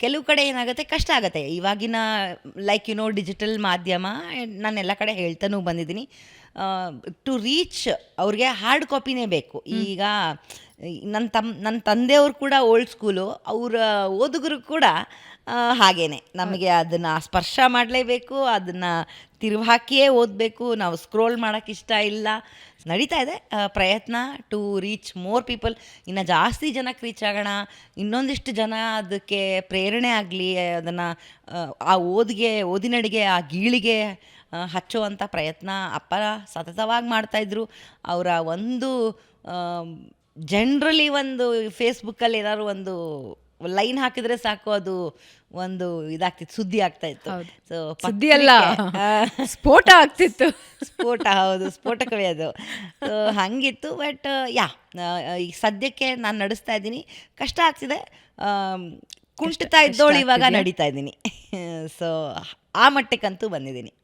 ಕೆಲವು ಕಡೆ ಏನಾಗುತ್ತೆ ಕಷ್ಟ ಆಗುತ್ತೆ ಇವಾಗಿನ ಲೈಕ್ ಡಿಜಿಟಲ್ ಮಾಧ್ಯಮ. ನಾನು ಎಲ್ಲ ಕಡೆ ಹೇಳ್ತಾನೂ ಬಂದಿದ್ದೀನಿ, ಟು ರೀಚ್ ಅವ್ರಿಗೆ ಹಾರ್ಡ್ ಕಾಪಿನೇ ಬೇಕು. ಈಗ ನನ್ನ ತಂದೆಯವರು ಕೂಡ ಓಲ್ಡ್ ಸ್ಕೂಲು, ಅವರ ಓದುಗರು ಕೂಡ ಹಾಗೇನೆ. ನಮಗೆ ಅದನ್ನು ಸ್ಪರ್ಶ ಮಾಡಲೇಬೇಕು, ಅದನ್ನು ತಿರುವು ಹಾಕಿಯೇ ಓದಬೇಕು. ನಾವು ಸ್ಕ್ರೋಲ್ ಮಾಡೋಕ್ಕೆ ಇಷ್ಟ ಇಲ್ಲ. ನಡೀತಾ ಇದೆ ಪ್ರಯತ್ನ ಟು ರೀಚ್ ಮೋರ್ ಪೀಪಲ್. ಇನ್ನು ಜಾಸ್ತಿ ಜನಕ್ಕೆ ರೀಚ್ ಆಗೋಣ, ಇನ್ನೊಂದಿಷ್ಟು ಜನ ಅದಕ್ಕೆ ಪ್ರೇರಣೆ ಆಗಲಿ, ಅದನ್ನು ಆ ಓದಿನಡಿಗೆ ಆ ಗೀಳಿಗೆ ಹಚ್ಚುವಂಥ ಪ್ರಯತ್ನ ಅಪ್ಪ ಸತತವಾಗಿ ಮಾಡ್ತಾಯಿದ್ರು. ಅವರ ಒಂದು ಜನರಲಿ ಒಂದು ಫೇಸ್ಬುಕ್ಕಲ್ಲಿ ಏನಾದ್ರು ಒಂದು ಲೈನ್ ಹಾಕಿದರೆ ಸಾಕು, ಅದು ಒಂದು ಇದಾಗ್ತಿತ್ತು, ಸುದ್ದಿ ಆಗ್ತಾಯಿತ್ತು. ಸೊ ಸುದ್ದಿ ಅಲ್ಲ, ಸ್ಫೋಟ ಆಗ್ತಿತ್ತು. ಹೌದು, ಸ್ಫೋಟಕವೇ ಅದು. ಸೊ ಹಾಗಿತ್ತು. ಬಟ್ ಈಗ ಸದ್ಯಕ್ಕೆ ನಾನು ನಡೆಸ್ತಾ ಇದ್ದೀನಿ. ಕಷ್ಟ ಆಗ್ತಿದೆ, ಕುಂಟ್ತಾ ಇದ್ದೋಳು ಇವಾಗ ನಡೀತಾ ಇದ್ದೀನಿ. ಸೊ ಆ ಮಟ್ಟಕ್ಕಂತೂ ಬಂದಿದ್ದೀನಿ.